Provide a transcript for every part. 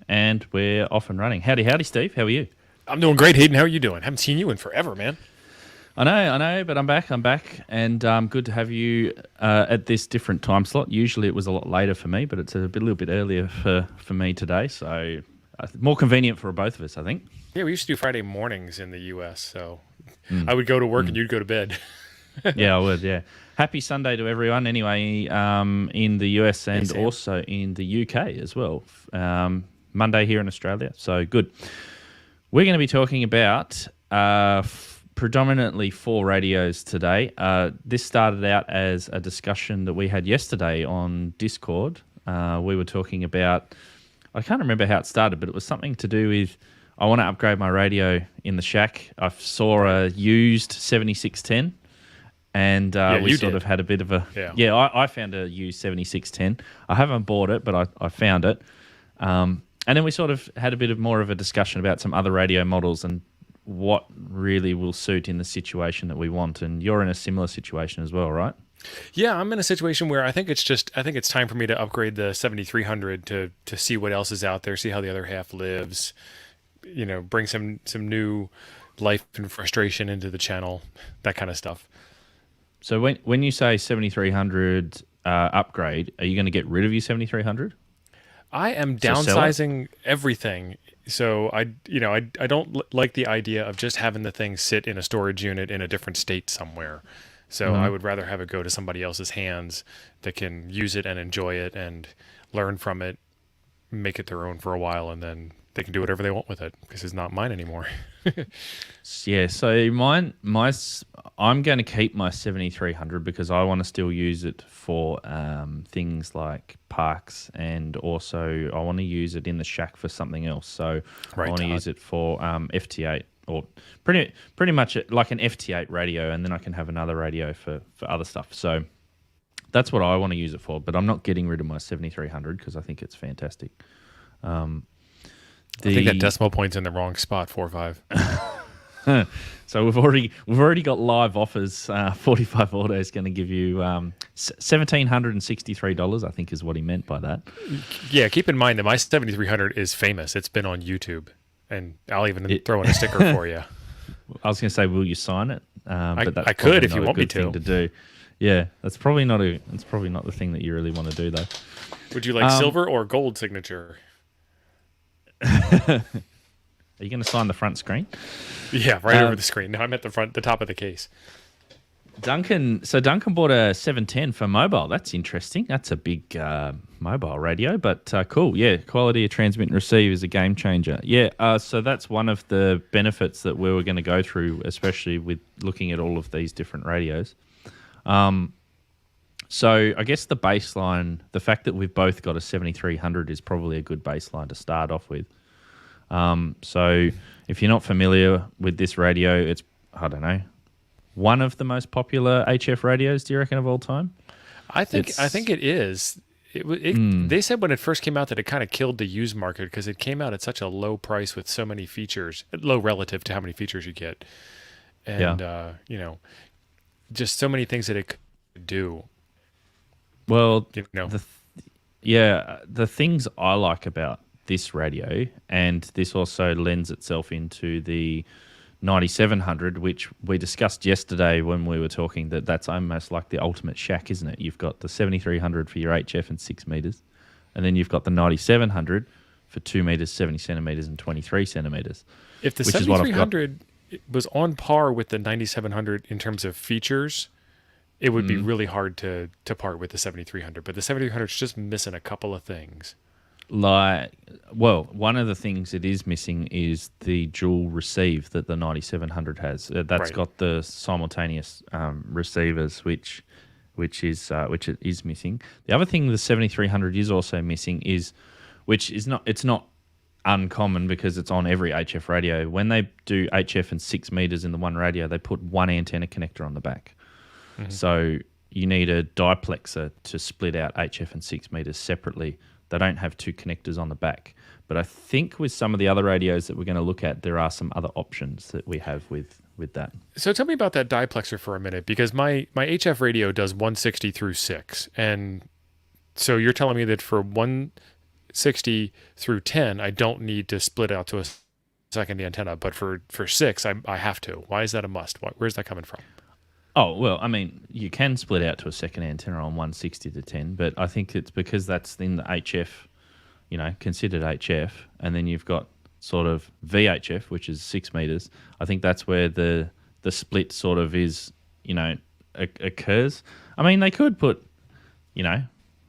and we're off and running. Howdy, Steve. How are you? I'm doing great, Hayden. How are you doing? Haven't seen you in forever, man. I know, but I'm back, and good to have you at this different time slot. Usually it was a lot later for me, but it's a little bit earlier for me today, so more convenient for both of us, I think. Yeah, we used to do Friday mornings in the U.S., so I would go to work and you'd go to bed. Yeah, I would, yeah. Happy Sunday to everyone, anyway, in the US and also in the UK as well. Monday here in Australia, so good. We're going to be talking about predominantly 4 radios today. This started out as a discussion that we had yesterday on Discord. We were talking about, I can't remember how it started, but it was something to do with, I want to upgrade my radio in the shack. I saw a used 7610, and we sort of had a bit of a... Yeah, I found a used 7610. I haven't bought it, but I found it. And then we sort of had a bit of more of a discussion about some other radio models and what really will suit in the situation that we want. And you're in a similar situation as well, right? Yeah, I'm in a situation where I think it's time for me to upgrade the 7300 to see what else is out there, see how the other half lives, bring some new life and frustration into the channel, that kind of stuff. So when you say 7300 upgrade, are you going to get rid of your 7300? I am downsizing everything. So I don't like the idea of just having the thing sit in a storage unit in a different state somewhere. So I would rather have it go to somebody else's hands that can use it and enjoy it and learn from it, make it their own for a while, and then they can do whatever they want with it because it's not mine anymore. Yeah, so I'm going to keep my 7300 because I want to still use it for things like parks, and also I want to use it in the shack for something else. So I want to use it for FT8, or pretty much like an FT8 radio, and then I can have another radio for other stuff. So that's what I want to use it for, but I'm not getting rid of my 7300 because I think it's fantastic. I think that decimal point's in the wrong spot, 4 or 5. So we've already got live offers. 45 Auto is going to give you $1,763, I think is what he meant by that. Yeah, keep in mind that my 7300 is famous. It's been on YouTube, and I'll even throw in a sticker for you. I was going to say, will you sign it? But I could if you want me to. Thing to do. Yeah, that's probably not the thing that you really want to do, though. Would you like silver or gold signature? Are you going to sign the front screen? Yeah, right over the screen. No, I'm at the top of the case. Duncan bought a 710 for mobile. That's interesting. That's a big mobile radio, but cool. Yeah, quality of transmit and receive is a game changer. Yeah, so that's one of the benefits that we were going to go through, especially with looking at all of these different radios. So I guess the baseline, the fact that we've both got a 7300 is probably a good baseline to start off with. So if you're not familiar with this radio, it's, I don't know, one of the most popular HF radios, do you reckon, of all time? I think it is. They said when it first came out that it kind of killed the used market because it came out at such a low price with so many features, low relative to how many features you get. And, just so many things that it could do. Well, the things I like about this radio, and this also lends itself into the 9700, which we discussed yesterday when we were talking, that's almost like the ultimate shack, isn't it? You've got the 7300 for your HF and 6 meters, and then you've got the 9700 for 2 meters, 70 centimeters, and 23 centimeters. If the 7300 was on par with the 9700 in terms of features, it would be really hard to part with the 7300, but the 7300 is just missing a couple of things. One of the things it is missing is the dual receive that the 9700 has. That's got the simultaneous receivers, which it is missing. The other thing the 7300 is also missing is, it's not uncommon because it's on every HF radio. When they do HF and 6 meters in the one radio, they put one antenna connector on the back. Mm-hmm. So you need a diplexer to split out HF and 6 meters separately. They don't have 2 connectors on the back. But I think with some of the other radios that we're going to look at, there are some other options that we have with that. So tell me about that diplexer for a minute, because my HF radio does 160 through 6. And so you're telling me that for 460 through 10, I don't need to split out to a second antenna, but for 6, I have to. Why is that a must? Where's that coming from? Oh, well, I mean, you can split out to a second antenna on 160 to 10, but I think it's because that's in the HF, considered HF, and then you've got sort of VHF, which is 6 meters. I think that's where the split sort of is, occurs. I mean, they could put,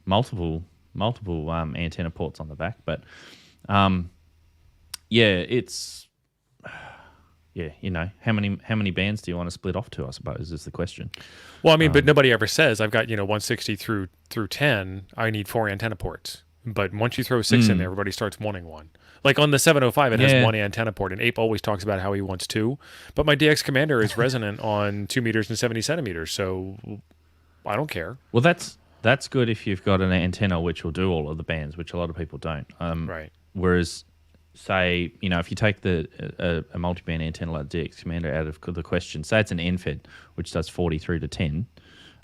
multiple antenna ports on the back, but it's how many bands do you want to split off to, I suppose, is the question. Well, I mean, but nobody ever says I've got 160 through 10, I need 4 antenna ports. But once you throw 6 in there, everybody starts wanting one. Like on the 705, it has 1 antenna port, and Ape always talks about how he wants 2. But my DX Commander is resonant on 2 meters and 70 centimeters, so I don't care. Well, that's good if you've got an antenna which will do all of the bands, which a lot of people don't. Right. Whereas, say, if you take a multi-band antenna like DX Commander out of the question, say it's an NFED, which does 40 through to 10,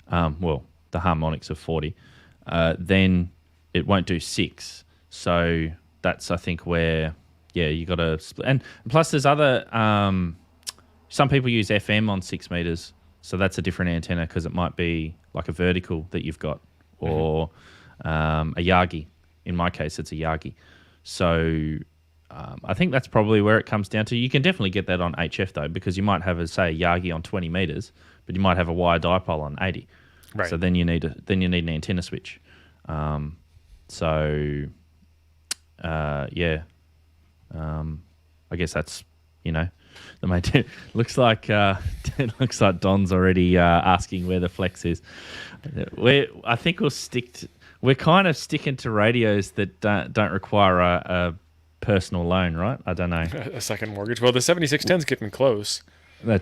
the harmonics of 40, then it won't do 6. So that's, I think, where, you got to split. And plus there's other, some people use FM on 6 meters, so that's a different antenna because it might be like a vertical that you've got, or a Yagi. In my case, it's a Yagi. So I think that's probably where it comes down to. You can definitely get that on HF, though, because you might have, a Yagi on 20 meters, but you might have a wire dipole on 80. Right. So then you need an antenna switch. I guess that's, the main looks like Don's already asking where the flex is. I think we're kind of sticking to radios that don't require a personal loan, right? I don't know. A second mortgage. Well, the 7610's getting close. That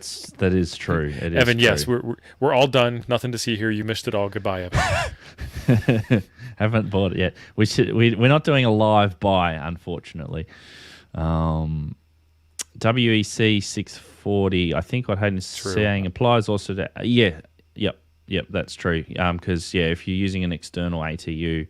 is true. It Evan, is true. Yes, we're all done. Nothing to see here. You missed it all. Goodbye, Evan. Haven't bought it yet. We're not doing a live buy, unfortunately. WEC 640. I think what Hayden is saying applies also to Yep, that's true. Because if you're using an external ATU,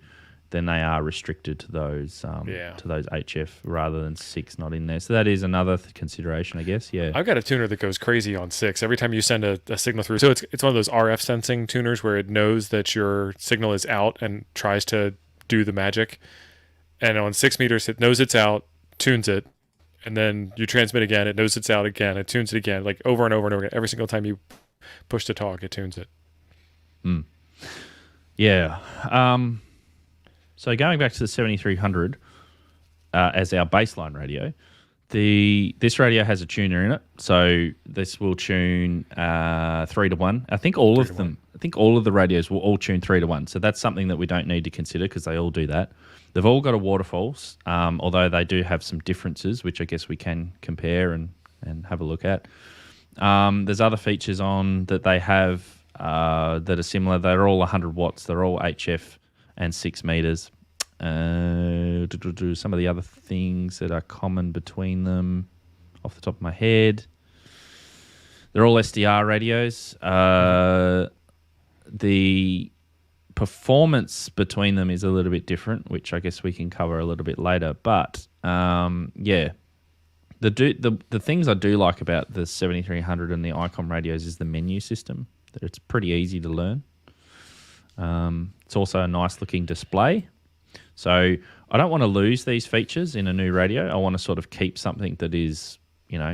then they are restricted to those HF rather than 6 not in there. So that is another consideration, I guess. Yeah, I've got a tuner that goes crazy on 6 every time you send a signal through. So it's one of those RF sensing tuners where it knows that your signal is out and tries to do the magic. And on 6 meters, it knows it's out, tunes it, and then you transmit again. It knows it's out again, it tunes it again, like over and over and over again. Every single time you push to talk, it tunes it. Yeah. So going back to the 7300 as our baseline radio, this radio has a tuner in it. So this will tune 3 to 1. I think all of them. I think all of the radios will all tune 3 to 1. So that's something that we don't need to consider because they all do that. They've all got a waterfalls, although they do have some differences, which I guess we can compare and have a look at. There's other features on that they have that are similar. They're all 100 watts. They're all HF and 6 meters. Some of the other things that are common between them off the top of my head. They're all SDR radios. The performance between them is a little bit different, which I guess we can cover a little bit later. But the things I do like about the 7300 and the ICOM radios is the menu system. It's pretty easy to learn. It's also a nice looking display. So I don't want to lose these features in a new radio. I want to sort of keep something that is,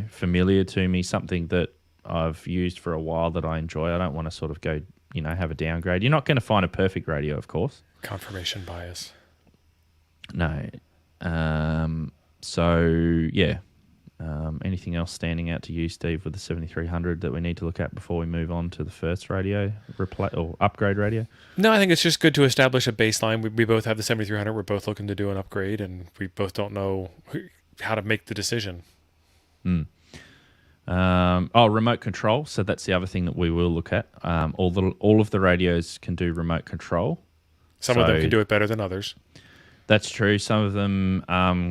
familiar to me, something that I've used for a while that I enjoy. I don't want to sort of go, have a downgrade. You're not going to find a perfect radio, of course. Confirmation bias. No. Anything else standing out to you, Steve, with the 7300 that we need to look at before we move on to the first radio or upgrade radio? No, I think it's just good to establish a baseline. We both have the 7300. We're both looking to do an upgrade, and we both don't know how to make the decision. Remote control. So that's the other thing that we will look at. All of the radios can do remote control. Some of them can do it better than others. That's true. Some of them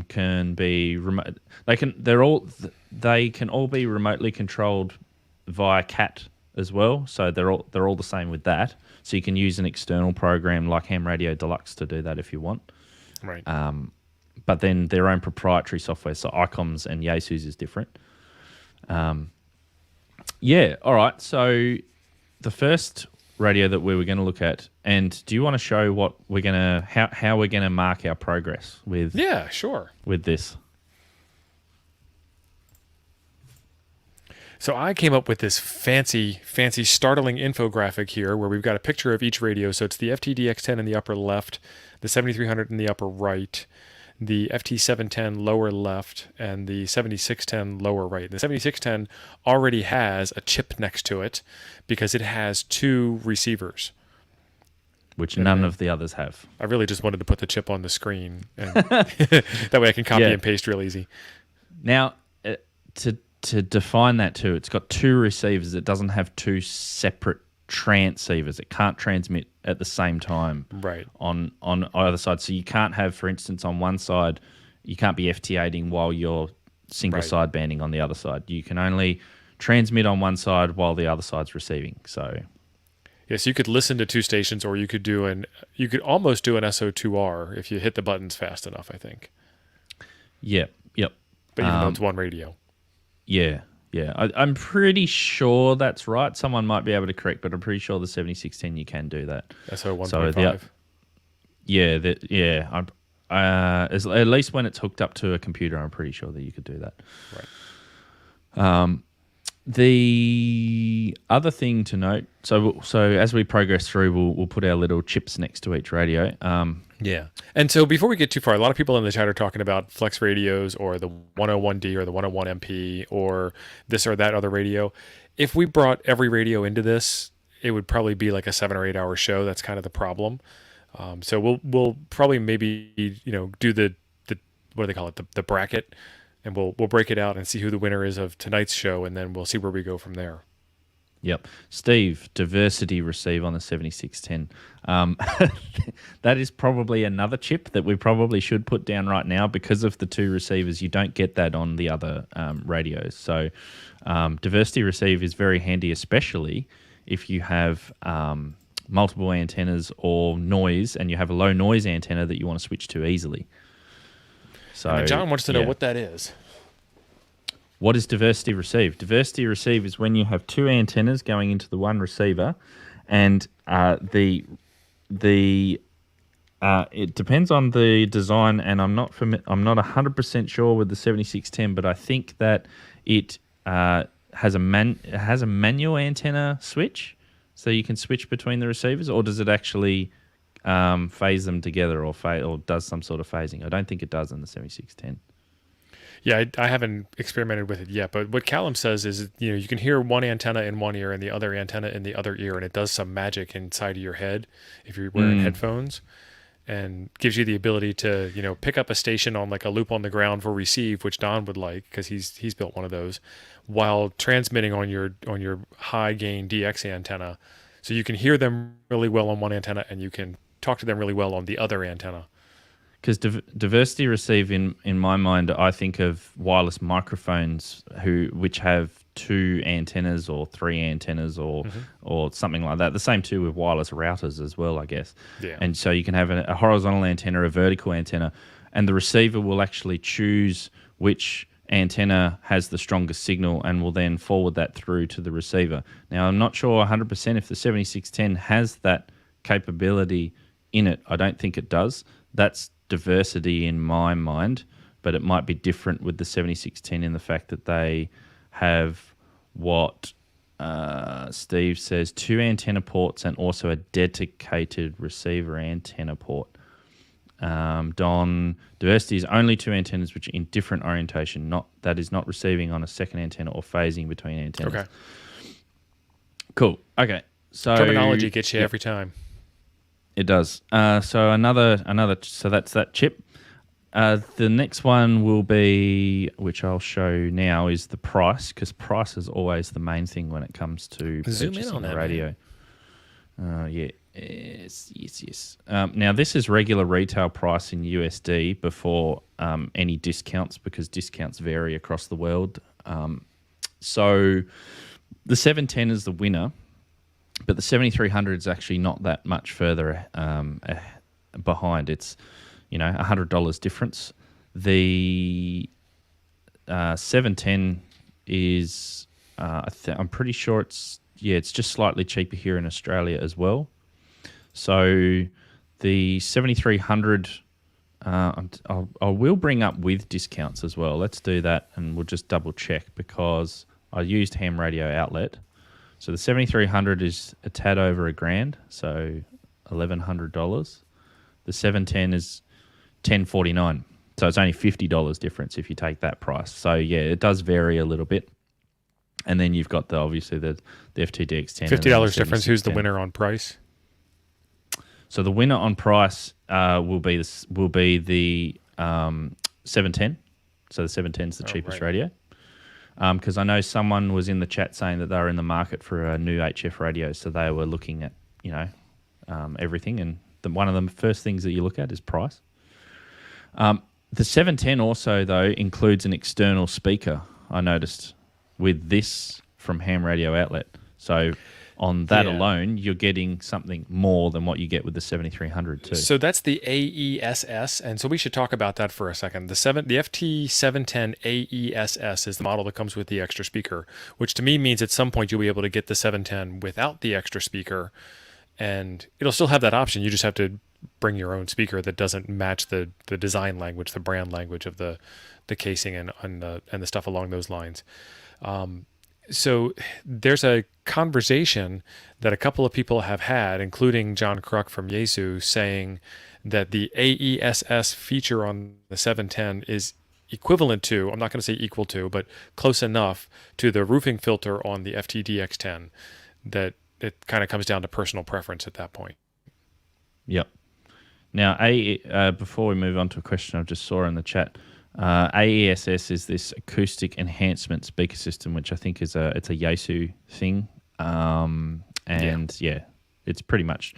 can be remote. They can all be remotely controlled via CAT as well. So they're all the same with that. So you can use an external program like Ham Radio Deluxe to do that if you want. Right. But then their own proprietary software. So ICOM's and yaesu's is different. Yeah. All right. So the first radio that we were going to look at, and do you want to show what we're going to, how we're going to mark our progress with? Yeah, sure. With this. So I came up with this fancy, startling infographic here where we've got a picture of each radio. So it's the FTDX10 in the upper left, the 7300 in the upper right, the FT710 lower left, and the 7610 lower right. The 7610 already has a chip next to it because it has 2 receivers. Which none of the others have. I really just wanted to put the chip on the screen. And that way I can copy and paste real easy. Now, to define that too, it's got 2 receivers. It doesn't have 2 separate transceivers. It can't transmit at the same time on either side. So you can't have, for instance, on one side, you can't be FT8ing while you're single sidebanding on the other side. You can only transmit on one side while the other side's receiving. So yes, you could listen to 2 stations, or you could almost do an SO2R if you hit the buttons fast enough, I think. Yep. But even though it's one radio. Yeah. I'm pretty sure that's right. Someone might be able to correct, but I'm pretty sure the 7610 you can do that. SO 1.5. At least when it's hooked up to a computer, I'm pretty sure that you could do that. Right. The other thing to note, so as we progress through, we'll put our little chips next to each radio. And so before we get too far, a lot of people in the chat are talking about flex radios or the 101D or the 101MP or this or that other radio. If we brought every radio into this, it would probably be like a 7 or 8 hour show. That's kind of the problem. So we'll probably maybe do the what do they call it, the bracket. And we'll break it out and see who the winner is of tonight's show, and then we'll see where we go from there. Yep. Steve, diversity receive on the 7610. That is probably another chip that we probably should put down right now because of the 2 receivers. You don't get that on the other radios. So diversity receive is very handy, especially if you have multiple antennas or noise and you have a low noise antenna that you want to switch to easily. So, John wants to know what that is. What is diversity receive? Diversity receive is when you have 2 antennas going into the one receiver, and it depends on the design. And I'm not 100% sure with the 7610, but I think that it has a manual antenna switch, so you can switch between the receivers, or does it actually phase them together or does some sort of phasing? I don't think it does in the 7610. Yeah, I haven't experimented with it yet, but what Callum says is, you can hear one antenna in one ear and the other antenna in the other ear, and it does some magic inside of your head if you're wearing headphones, and gives you the ability to, pick up a station on like a loop on the ground for receive, which Don would like because he's built one of those, while transmitting on your high gain DX antenna, so you can hear them really well on one antenna and you can talk to them really well on the other antenna. Because diversity receive, in my mind, I think of wireless microphones which have 2 antennas or 3 antennas or something like that. The same too with wireless routers as well, I guess. Yeah. And so you can have a horizontal antenna, a vertical antenna, and the receiver will actually choose which antenna has the strongest signal and will then forward that through to the receiver. Now, I'm not sure 100% if the 7610 has that capability in it. I don't think it does. That's diversity in my mind, but it might be different with the 7610 in the fact that they have what Steve says, 2 antenna ports and also a dedicated receiver antenna port. Don, diversity is only 2 antennas which are in different orientation, that is not receiving on a second antenna or phasing between antennas. Okay. Cool. Okay. So terminology gets you every time. It does. So that's that chip. The next one will be, which I'll show now, is the price, because price is always the main thing when it comes to purchasing a radio. Yes. Now, this is regular retail price in USD before any discounts, because discounts vary across the world. So the 710 is the winner, but the 7300 is actually not that much further behind. It's $100 difference. The 710 is, I'm pretty sure it's just slightly cheaper here in Australia as well. So the 7300, I will bring up with discounts as well. Let's do that, and we'll just double check because I used Ham Radio Outlet. So the 7300 is a tad over $1,000, so $1,100. The 710 is $1,049, so it's only $50 difference if you take that price. So yeah, it does vary a little bit. And then you've got obviously the FTDX10. $50 difference. Who's the winner on price? So the winner on price will be the 710. So the 710 is the cheapest radio. Because I know someone was in the chat saying that they were in the market for a new HF radio, so they were looking at everything, and one of the first things that you look at is price. The 710 also though includes an external speaker, I noticed, with this from Ham Radio Outlet. So on that alone, you're getting something more than what you get with the 7300 too. So that's the AESS, and so we should talk about that for a second. The FT710 AESS is the model that comes with the extra speaker, which to me means at some point you'll be able to get the 710 without the extra speaker, and it'll still have that option. You just have to bring your own speaker that doesn't match the design language, the brand language of the casing and the stuff along those lines. So there's a conversation that a couple of people have had, including John Kruk from yaesu, saying that the AESS feature on the 710 is equivalent to, I'm not going to say equal to, but close enough to the roofing filter on the FTDX10 that it kind of comes down to personal preference at that point. Yep. Now, before we move on to a question I just saw in the chat, AESS is this acoustic enhancement speaker system, which I think it's a yaesu thing, it's pretty much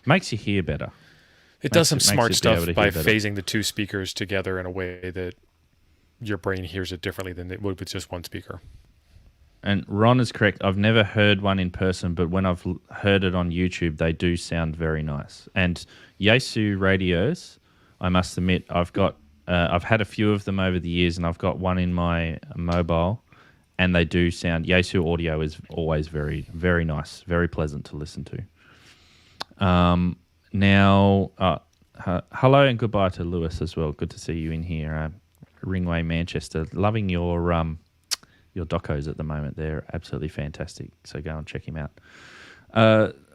makes you hear better. It does some smart stuff by phasing the two speakers together in a way that your brain hears it differently than it would with just one speaker. And Ron is correct. I've never heard one in person, but when I've heard it on YouTube, they do sound very nice. And yaesu radios, I must admit, I've had a few of them over the years, and I've got one in my mobile, and they do sound. yaesu audio is always very, very nice, very pleasant to listen to. Hello and goodbye to Lewis as well. Good to see you in here. Ringway, Manchester. Loving your docos at the moment. They're absolutely fantastic. So go and check him out.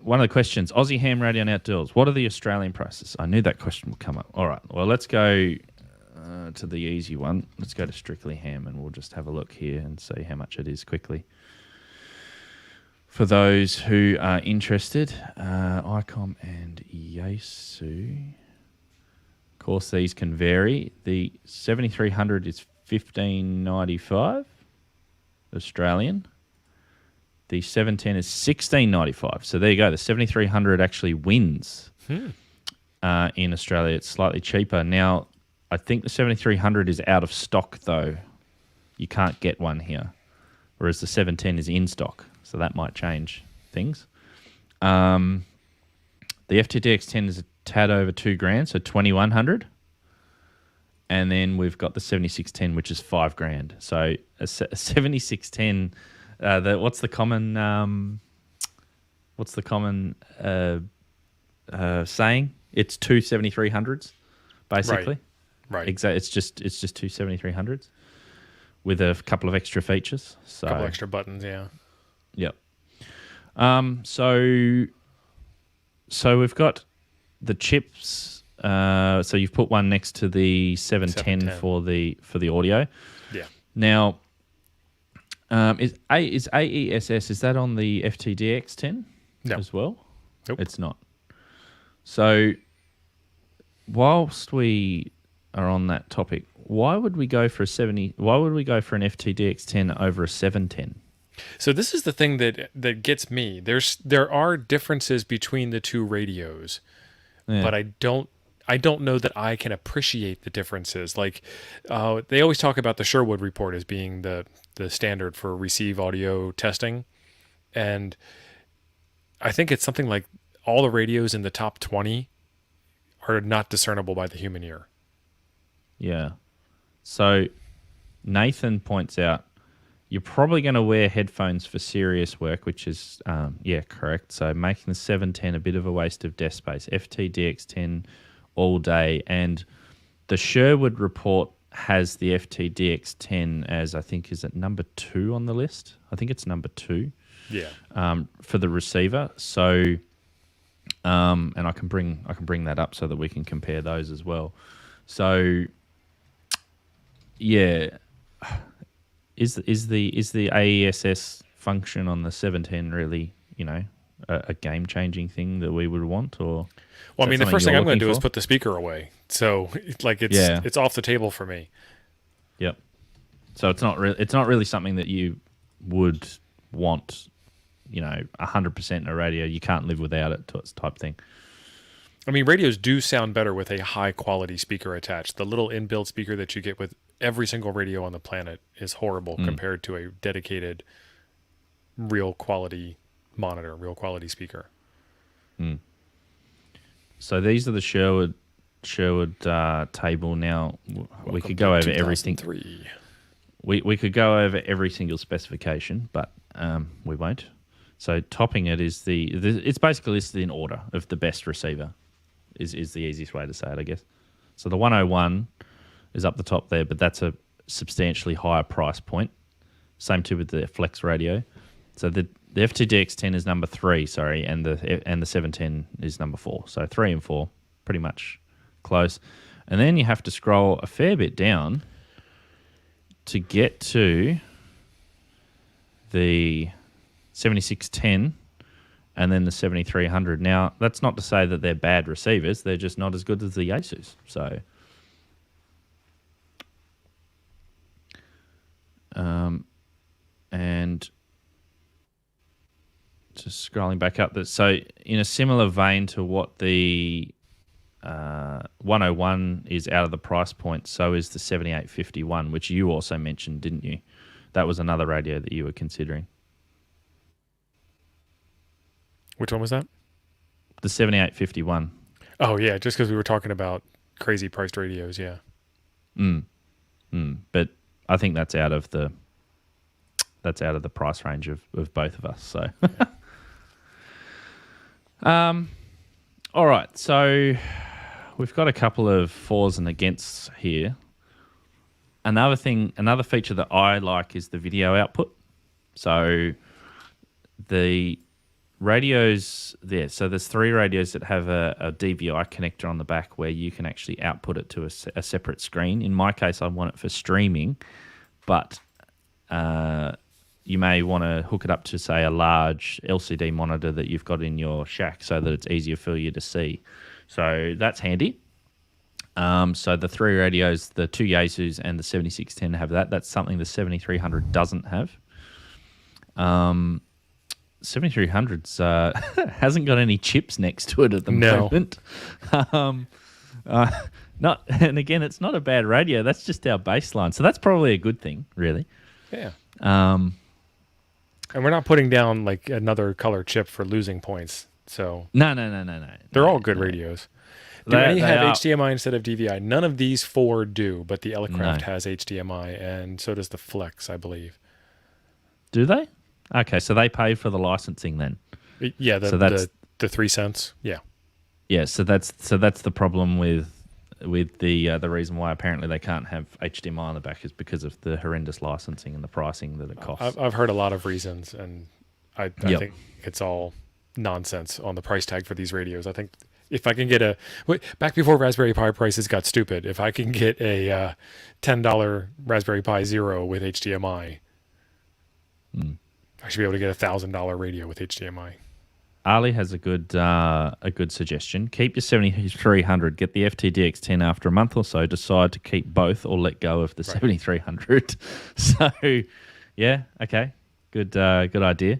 One of the questions, Aussie Ham Radio and Outdoors. What are the Australian prices? I knew that question would come up. All right. Well, let's go to the easy one. Let's go to Strictly Ham, and we'll just have a look here and see how much it is quickly. For those who are interested, ICOM and yaesu. Of course, these can vary. The 7300 is $15.95 Australian. The 710 is $16.95. So there you go. The 7300 actually wins in Australia. It's slightly cheaper. Now, I think the 7300 is out of stock, though. You can't get one here, whereas the 710 is in stock. So that might change things. The FTDX10 is a tad over $2,000, so $2,100. And then we've got the 7610, which is $5,000. So a 7610. What's the common saying? It's two 7300s, basically. Right. Exactly. It's just two 7300s with a couple of extra features. So a couple extra buttons, yeah. Yep. So we've got the chips. So you've put one next to the 710 for the audio. Yeah. Now, is AESS, is that on the FTDX10 as well? Nope. It's not. So whilst we are on that topic, why would we go for an FTDX10 over a 710? So this is the thing that gets me. There are differences between the two radios, but I don't know that I can appreciate the differences. Like they always talk about the Sherwood report as being the standard for receive audio testing, and I think it's something like all the radios in the top 20 are not discernible by the human ear. Yeah. So Nathan points out you're probably going to wear headphones for serious work, which is, correct. So making the 710 a bit of a waste of desk space. FTDX10 all day. And the Sherwood report has the FTDX10 as, I think, is it number 2 on the list? I think it's number 2. Yeah. For the receiver. So, and I can bring that up so that we can compare those as well. So, yeah. Is the AESS function on the 710 really, a game-changing thing that we would want? Or well, I mean, the first thing I'm going to do is put the speaker away. So, it's off the table for me. Yep. So it's not really something that you would want, 100% in a radio. You can't live without it type thing. I mean, radios do sound better with a high-quality speaker attached. The little inbuilt speaker that you get with every single radio on the planet is horrible compared to a dedicated, real quality monitor, real quality speaker. Mm. So these are the Sherwood table. Now we could go over everything. We could go over every single specification, but we won't. So topping it is it's basically listed in order of the best receiver. Is the easiest way to say it, I guess. So the 101 is up the top there, but that's a substantially higher price point. Same too with the Flex radio. So the FTDX10 is number 3, and the 710 is number 4. So 3 and 4, pretty much close. And then you have to scroll a fair bit down to get to the 7610 and then the 7300. Now, that's not to say that they're bad receivers. They're just not as good as the yaesus. So, and just scrolling back up, so in a similar vein to what the 101 is out of the price point, so is the 7851, which you also mentioned, didn't you? That was another radio that you were considering. Which one was that? The 7851. Oh, yeah, just because we were talking about crazy priced radios, yeah. But I think that's out of the price range of both of us. So, all right. So we've got a couple of fors and againsts here. Another feature that I like is the video output. So the radios there. So there's 3 radios that have a DVI connector on the back where you can actually output it to a separate screen. In my case, I want it for streaming, but you may want to hook it up to, say, a large LCD monitor that you've got in your shack so that it's easier for you to see. So that's handy. So the 3 radios, the 2 yaesus and the 7610 have that. That's something the 7300 doesn't have. 7300's hasn't got any chips next to it at the moment. And again, it's not a bad radio. That's just our baseline. So that's probably a good thing, really. Yeah. And we're not putting down like another color chip for losing points. So no. They're all good radios. Do any have HDMI instead of DVI? None of these 4 do, but the Elecraft has HDMI, and so does the Flex, I believe. Do they? Okay, so they pay for the licensing then. Yeah, the 3 cents. Yeah. Yeah, so that's the problem with the reason why apparently they can't have HDMI on the back is because of the horrendous licensing and the pricing that it costs. I've heard a lot of reasons, and I think it's all nonsense on the price tag for these radios. I think if I can get back before Raspberry Pi prices got stupid, if I can get a $10 Raspberry Pi Zero with HDMI, I should be able to get a $1,000 radio with HDMI. Ali has a good suggestion. Keep your 7300. Get the FTDX10 after a month or so. Decide to keep both or let go of the 7300. So, yeah, okay, good idea.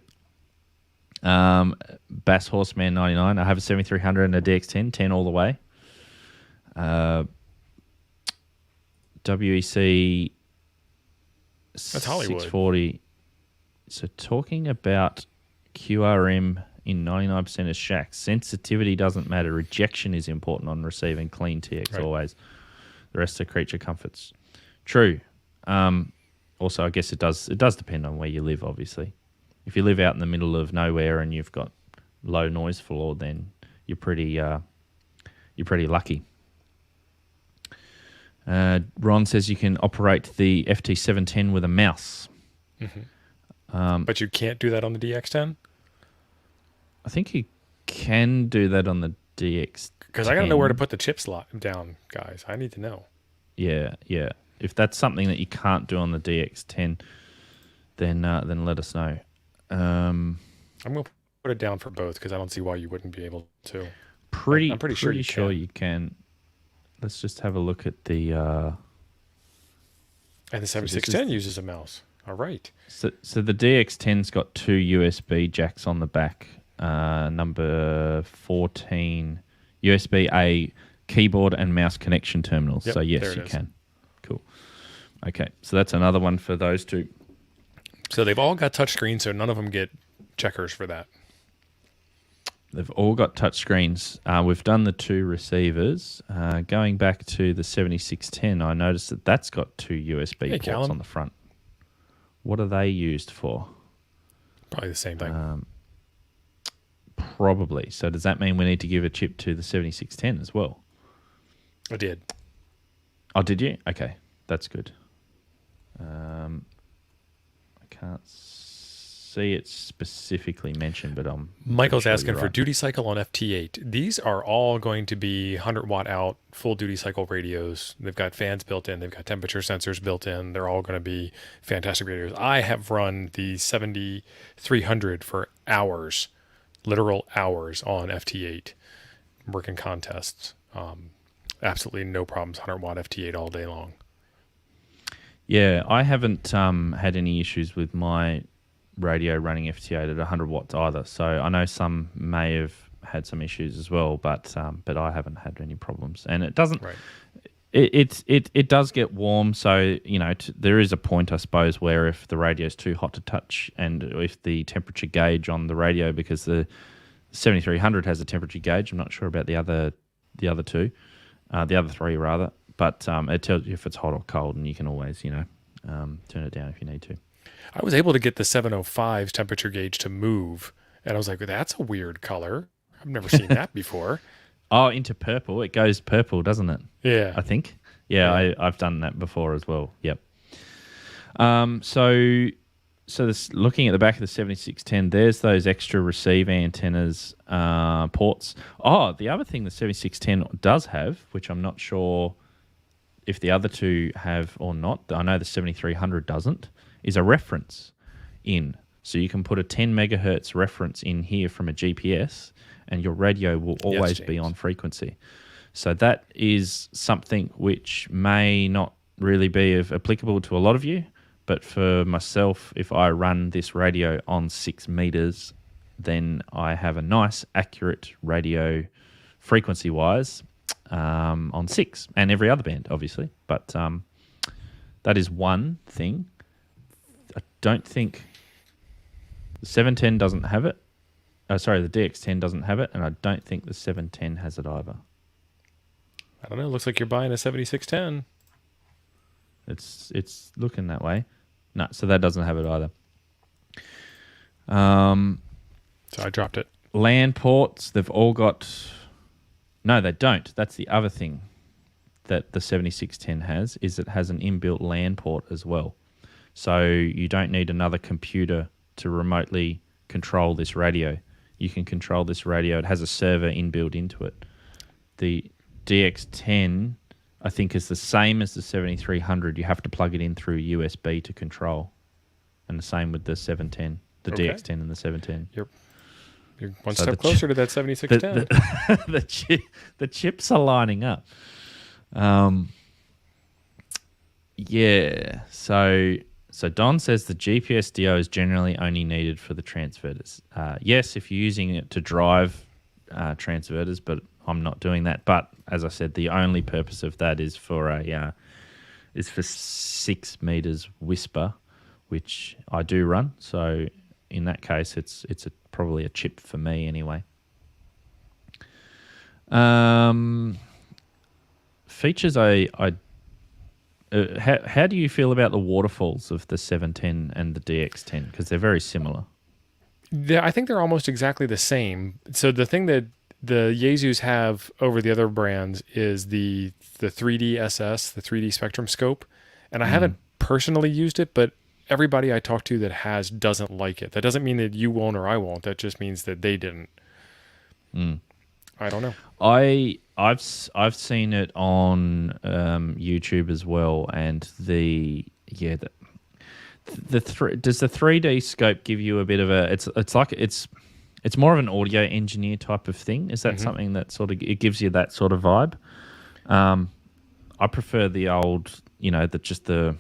Bass Horseman 99. I have a 7300 and a DX10, 10 all the way. WEC. That's Hollywood. 640. So talking about QRM in 99% of shacks. Sensitivity doesn't matter. Rejection is important on receiving clean TX always. The rest are creature comforts. True. Also, I guess it does depend on where you live, obviously. If you live out in the middle of nowhere and you've got low noise floor, then you're pretty lucky. Ron says you can operate the FT710 with a mouse. Mm-hmm. But you can't do that on the DX10? I think you can do that on the DX10. Because I got to know where to put the chip slot down, guys. I need to know. Yeah. If that's something that you can't do on the DX10, then let us know. I'm going to put it down for both because I don't see why you wouldn't be able to. I'm pretty sure you can. Let's just have a look at the... And the 7610 uses a mouse. All right. So the DX10's got 2 USB jacks on the back. Number 14, USB-A keyboard and mouse connection terminals. Yep, so yes, you can. Cool. Okay, so that's another one for those two. So they've all got touchscreens, so none of them get checkers for that. They've all got touchscreens. We've done the 2 receivers. Going back to the 7610, I noticed that that's got 2 USB ports Callum. on the front. What are they used for? Probably the same thing. Probably. So does that mean we need to give a chip to the 7610 as well? I did. Oh, did you? Okay, that's good. I can't see it specifically mentioned, but Michael's sure asking you're for right. duty cycle on FT8. These are all going to be 100 watt out, full duty cycle radios. They've got fans built in. They've got temperature sensors built in. They're all going to be fantastic radios. I have run the 7300 for hours, literal hours on FT8, working contests. Absolutely no problems, 100 watt FT8 all day long. Yeah, I haven't had any issues with my radio running FT8 at 100 watts either. So I know some may have had some issues as well, but I haven't had any problems. And it doesn't. Right. It does get warm, so there is a point, I suppose, where if the radio is too hot to touch, and if the temperature gauge on the radio, because the 7300 has a temperature gauge. I'm not sure about the other 2, the other 3 rather, but it tells you if it's hot or cold, and you can always turn it down if you need to. I was able to get the 705's temperature gauge to move, and I was like, that's a weird color. I've never seen that before. Oh, into purple. It goes purple, doesn't it? Yeah. I think. Yeah. I've done that before as well. Yep. So this, looking at the back of the 7610, there's those extra receive antennas ports. Oh, the other thing the 7610 does have, which I'm not sure if the other 2 have or not, I know the 7300 doesn't, is a reference in. So you can put a 10 megahertz reference in here from a GPS, and your radio will always be on frequency. So that is something which may not really be applicable to a lot of you, but for myself, if I run this radio on 6 meters, then I have a nice, accurate radio frequency-wise on 6, and every other band, obviously. But that is one thing. I don't think the 710 doesn't have it. The DX10 doesn't have it, and I don't think the 710 has it either. I don't know. It looks like you're buying a 7610. It's looking that way. No, so that doesn't have it either. So I dropped it. LAN ports, they've all got... No, they don't. That's the other thing that the 7610 has, is it has an inbuilt LAN port as well. So you don't need another computer to remotely control this radio. You can control this radio. It has a server inbuilt into it. The DX10, I think, is the same as the 7300. You have to plug it in through USB to control. And the same with the 710, the DX10 and the 710. You're one step closer to that 7610. The chips are lining up. Yeah. So Don says the GPS DO is generally only needed for the transverters. Yes, if you're using it to drive transverters, but I'm not doing that. But as I said, the only purpose of that is for 6 meters whisper, which I do run. So in that case, it's probably a chip for me anyway. Features how do you feel about the waterfalls of the 710 and the DX10? Because they're very similar. I think they're almost exactly the same. So the thing that the yaesus have over the other brands is the 3D SS, the 3D spectrum scope. And I haven't personally used it, but everybody I talk to that has doesn't like it. That doesn't mean that you won't or I won't. That just means that they didn't. I don't know. I've seen it on YouTube as well, and does the 3D scope give you a bit of a? It's more of an audio engineer type of thing. Is that something that sort of it gives you that sort of vibe? I prefer the old, the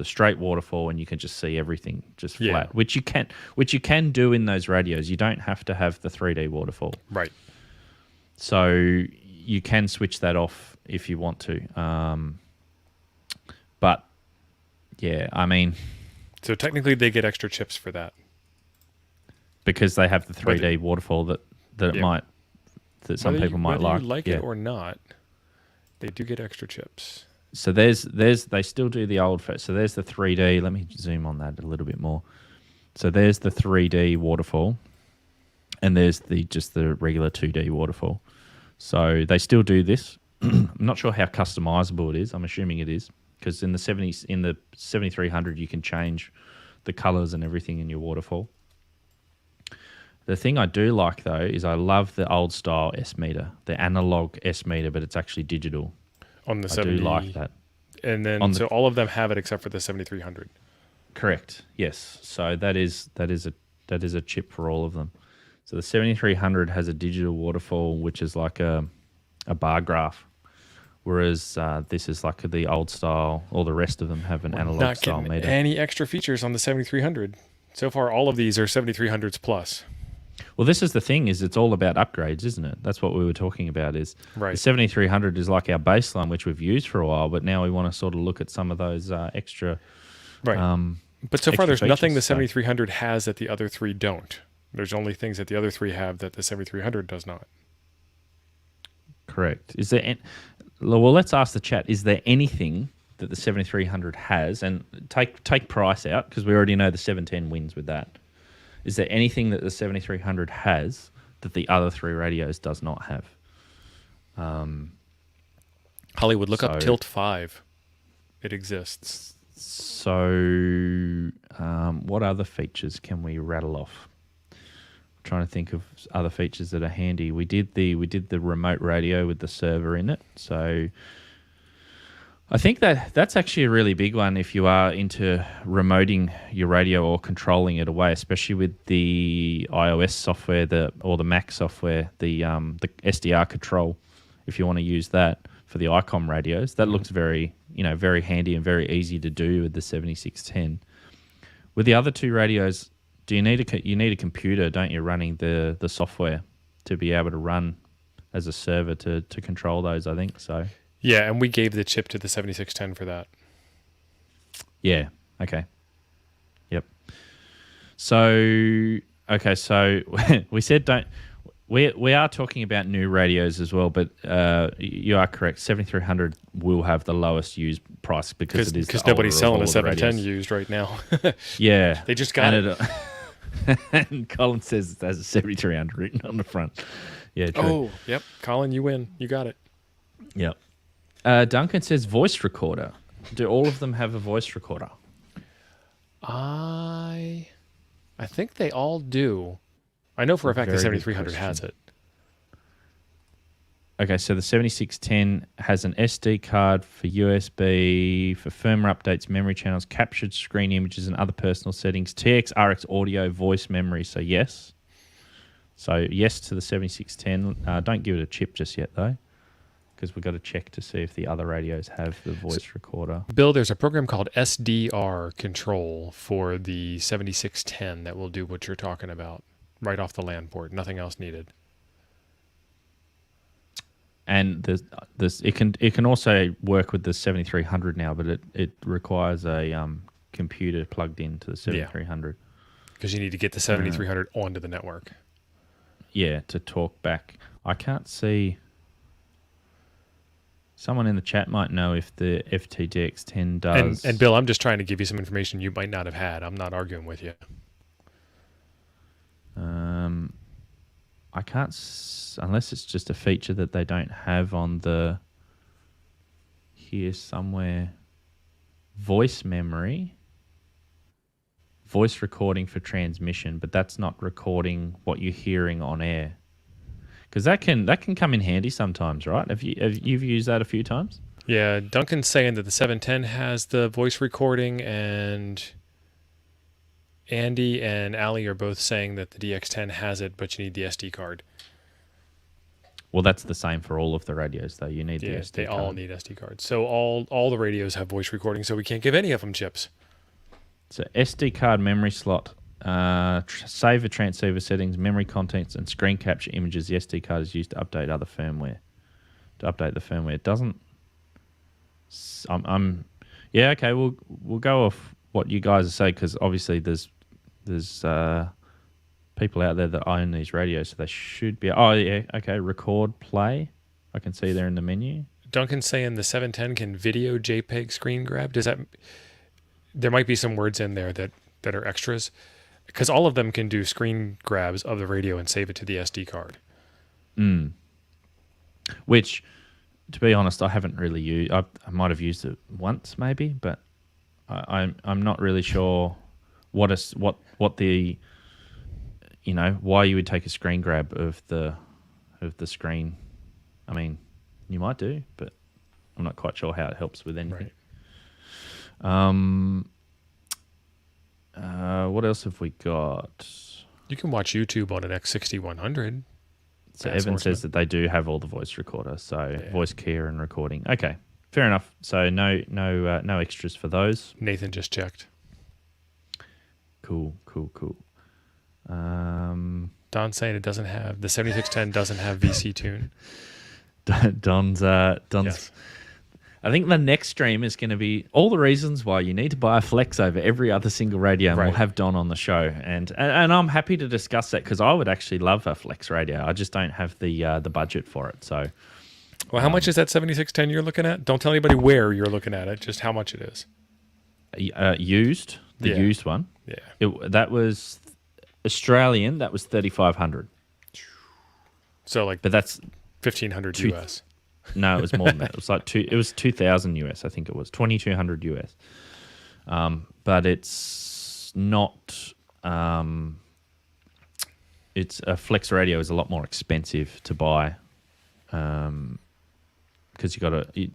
straight waterfall, and you can just see everything just flat, which you can do in those radios. You don't have to have the 3D waterfall, right? So you can switch that off if you want to. But yeah, I mean, so technically they get extra chips for that because they have the 3D waterfall that some people might like. Whether you like it or not, they do get extra chips. So they still do the old. So there's the 3D. Let me zoom on that a little bit more. So there's the 3D waterfall, and there's just the regular 2D waterfall. So they still do this. I'm not sure how customizable it is. I'm assuming it is, because in the 7300 you can change the colors and everything in your waterfall. The thing I do like though is I love the old style S meter, the analog S meter, but it's actually digital. On the I do like that. And then so all of them have it except for the 7300. Correct. Yes. So that is a chip for all of them. So the 7300 has a digital waterfall, which is like a bar graph, whereas this is like the old style. All the rest of them have an analog style meter. Not getting any extra features on the 7300. So far, all of these are 7300s plus. Well, this is the thing: is it's all about upgrades, isn't it? That's what we were talking about. Is right. The 7300 is like our baseline, which we've used for a while, but now we want to sort of look at some of those extra. Right. But so far, there's nothing the 7300 has that the other three don't. There's only things that the other three have that the 7300 does not. Correct. Is there? Well, let's ask the chat. Is there anything that the 7300 has? And take price out, because we already know the 710 wins with that. Is there anything that the 7300 has that the other three radios does not have? Hollywood, look up Tilt 5. It exists. So what other features can we rattle off? I'm trying to think of other features that are handy. We did the remote radio with the server in it. So I think that's actually a really big one if you are into remoting your radio or controlling it away, especially with the iOS software or the Mac software, the SDR control. If you want to use that for the ICOM radios, that looks very handy and very easy to do with the 7610. With the other two radios, you need a computer, don't you, running the software to be able to run as a server to control those, I think so. Yeah, and we gave the chip to the 7610 for that. Yeah. Okay. Yep. So we said don't. We are talking about new radios as well, but you are correct. 7300 will have the lowest used price because it is because nobody's selling a 710 used right now. Yeah, they just got it. And Colin says it has a 7300 written on the front. Yeah. True. Oh, yep. Colin, you win. You got it. Yep. Duncan says voice recorder. Do all of them have a voice recorder? I think they all do. I know for a fact the 7300 has it. Okay, so the 7610 has an SD card for USB, for firmware updates, memory channels, captured screen images, and other personal settings. TX, RX audio, voice memory. So yes. So yes to the 7610. Don't give it a chip just yet though, because we've got to check to see if the other radios have the voice recorder. Bill, there's a program called SDR Control for the 7610 that will do what you're talking about right off the LAN port. Nothing else needed. And it can also work with the 7300 now, but it requires a computer plugged into the 7300. because you need to get the 7300 onto the network. Yeah, to talk back. I can't see. Someone in the chat might know if the FTDX10 does. And Bill, I'm just trying to give you some information you might not have had. I'm not arguing with you. I can't, unless it's just a feature that they don't have on the, here somewhere, voice memory, voice recording for transmission, but that's not recording what you're hearing on air. Because that can come in handy sometimes, right? You've used that a few times? Yeah, Duncan's saying that the 710 has the voice recording, and Andy and Ali are both saying that the DX10 has it, but you need the SD card. Well, that's the same for all of the radios, though. You need the SD card. They all need SD cards. So all the radios have voice recording, so we can't give any of them chips. So SD card memory slot, saver transceiver settings, memory contents, and screen capture images. The SD card is used to update other firmware. To update the firmware, it doesn't. Yeah, okay. We'll go off what you guys say, because obviously there's people out there that own these radios, so they should be. Oh yeah, okay. Record, play. I can see there in the menu. Duncan's saying the 710 can video JPEG screen grab. Does that? There might be some words in there that are extras, because all of them can do screen grabs of the radio and save it to the SD card. Which, to be honest, I haven't really used. I might have used it once, maybe, but I'm not really sure what the, why you would take a screen grab of the screen. I mean, you might do, but I'm not quite sure how it helps with anything. Right. What else have we got? You can watch YouTube on an X6100. So Evan says that they do have all the voice recorder, so voice care and recording. Okay, fair enough. So no extras for those. Nathan just checked. Cool. Don's saying the 7610 doesn't have VC tune. Don's. Yes. I think the next stream is going to be all the reasons why you need to buy a Flex over every other single radio, and we'll have Don on the show. And I'm happy to discuss that, because I would actually love a Flex radio. I just don't have the budget for it. So, well, how much is that 7610 you're looking at? Don't tell anybody where you're looking at it, just how much it is. Used, used one. Yeah. That was Australian. That was 3,500. So but that's 1,500 US. No, it was more than that. It was like 2,000 US. I think it was 2,200 US. But it's not. It's a Flex radio is a lot more expensive to buy, because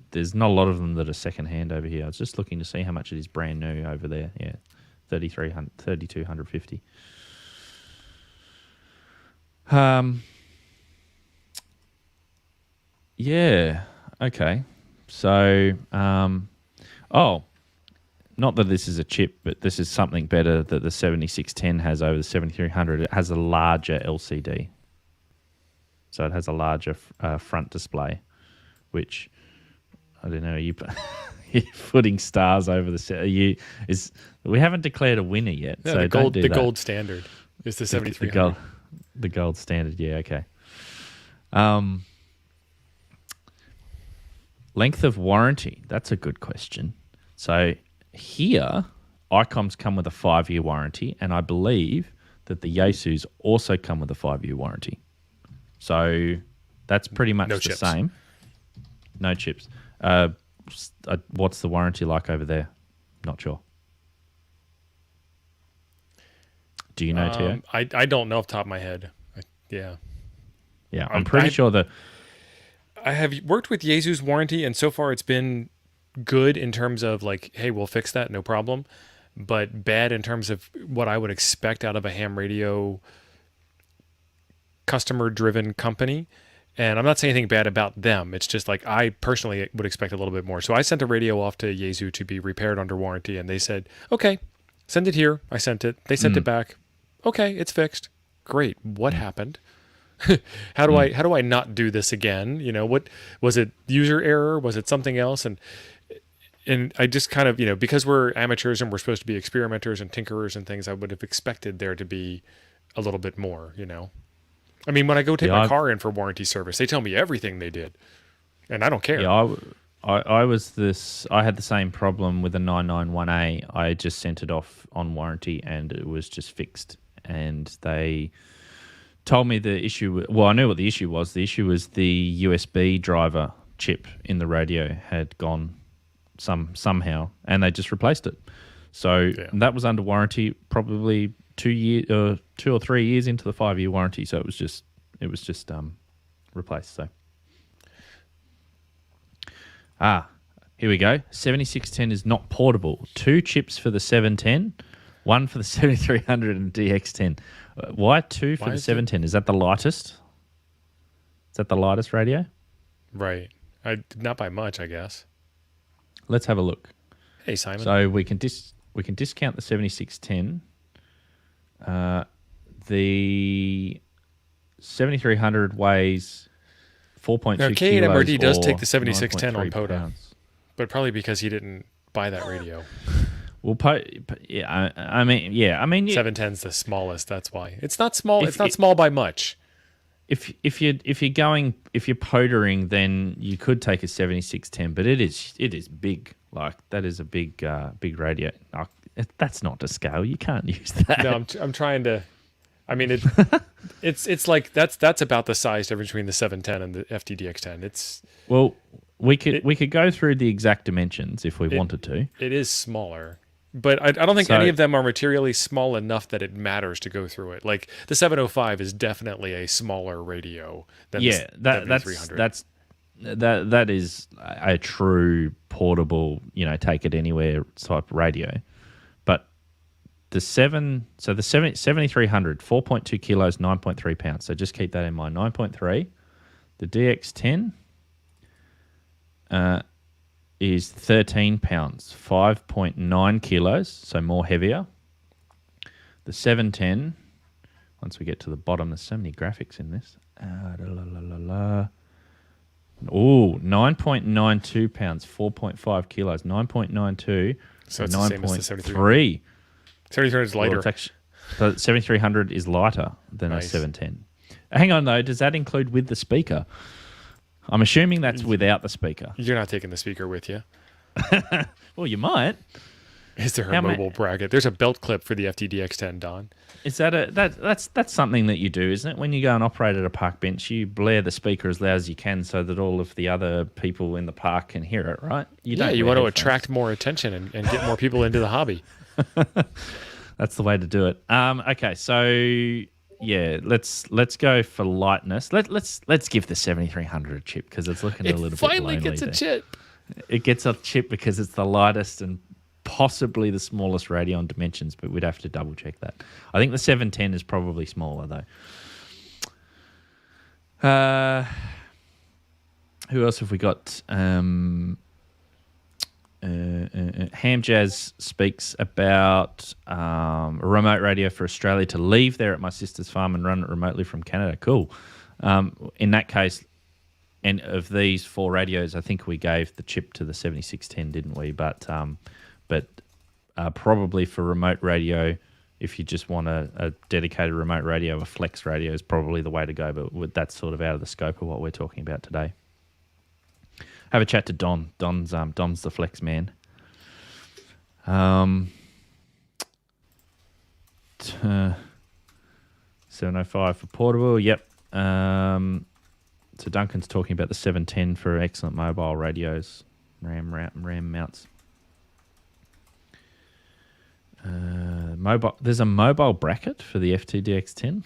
there's not a lot of them that are second hand over here. I was just looking to see how much it is brand new over there. Yeah, 3,250. Yeah. Okay. So, not that this is a chip, but this is something better that the 7610 has over the 7300. It has a larger LCD. So it has a larger front display, which, I don't know, you're putting stars over the set. We haven't declared a winner yet. Yeah, so the gold standard is the 7300. The gold standard, yeah, okay. Length of warranty, that's a good question. So here, ICOMs come with a 5-year warranty, and I believe that the Yaesus also come with a 5-year warranty. So that's pretty much the same. No chips. What's the warranty like over there? Not sure. Do you know, Tio? I don't know off the top of my head. Yeah, I'm pretty sure that... I have worked with Yaesu's warranty, and so far it's been good in terms of like, hey, we'll fix that, no problem, but bad in terms of what I would expect out of a ham radio customer-driven company. And I'm not saying anything bad about them. It's just like I personally would expect a little bit more. So I sent a radio off to Yaesu to be repaired under warranty, and they said, okay, send it here. I sent it. They sent it back. Okay, it's fixed. Great. What happened? How do I not do this again? What was it? User error? Was it something else? And and I just kind of, because we're amateurs and we're supposed to be experimenters and tinkerers and things, I would have expected there to be a little bit more, I mean, when I go take my car in for warranty service, they tell me everything they did, and I don't care. Yeah, I had the same problem with the 991A. I just sent it off on warranty and it was just fixed. And they told me the issue. Well, I knew what the issue was. The issue was the USB driver chip in the radio had gone somehow, and they just replaced it. So that was under warranty, probably 2 or 3 years into the 5-year warranty. So it was just replaced. So. Here we go. 7610 is not portable. 2 chips for the 710, 1 for the 7300 and DX10. Why 2 for the 710? Is that the lightest? Is that the lightest radio? Right. Not by much, I guess. Let's have a look. Hey, Simon. So we can discount the 7610. The 7300 weighs 4.2 now, kilos. KM9G does take the 7610 on POTA, but probably because he didn't buy that radio. Well, I mean, 710's the smallest. That's why it's not small. It's not small by much. If you're POTering, then you could take a 7610, but it is big. Like that is a big radio. That's not to scale. You can't use that. No, I'm trying to. I mean, it's like that's about the size difference between the 710 and the FTDX10. We could go through the exact dimensions if we wanted to. It is smaller, but I don't think any of them are materially small enough that it matters to go through it. Like the 705 is definitely a smaller radio than the 7300. That is a true portable, take it anywhere type radio. But the 7300, 4.2 kilos, 9.3 pounds. So just keep that in mind. 9.3. The DX10 is 13 pounds, 5.9 kilos, so more heavier. The 710, once we get to the bottom, there's so many graphics in this. 9.92 pounds, 4.5 kilos, 9.92. So it's the same as the 73. 7300 is lighter. So 7300 is lighter than a 710. Hang on, though. Does that include with the speaker? I'm assuming that's without the speaker. You're not taking the speaker with you. Well, you might. Is there a mobile bracket? There's a belt clip for the FTDX10, Don. Is that that's something that you do, isn't it? When you go and operate at a park bench, you blare the speaker as loud as you can so that all of the other people in the park can hear it, right? You want to attract more attention and get more people into the hobby. That's the way to do it. Okay, so yeah, let's go for lightness. Let's give the 7300 a chip because it's looking a little bit lonely. It finally gets a chip. It gets a chip because it's the lightest and possibly the smallest radio on dimensions, but we'd have to double check that. I think the 710 is probably smaller though. Who else have we got? Ham Jazz speaks about a remote radio for Australia to leave there at my sister's farm and run it remotely from Canada. Cool. In that case, and of these 4 radios, I think we gave the chip to the 7610, didn't we? But probably for remote radio, if you just want a dedicated remote radio, a flex radio is probably the way to go. But that's sort of out of the scope of what we're talking about today. Have a chat to Don. Dom's the flex man. 705 for portable. Yep. So Duncan's talking about the 710 for excellent mobile radios, RAM mounts. Mobile. There's a mobile bracket for the FTDX10.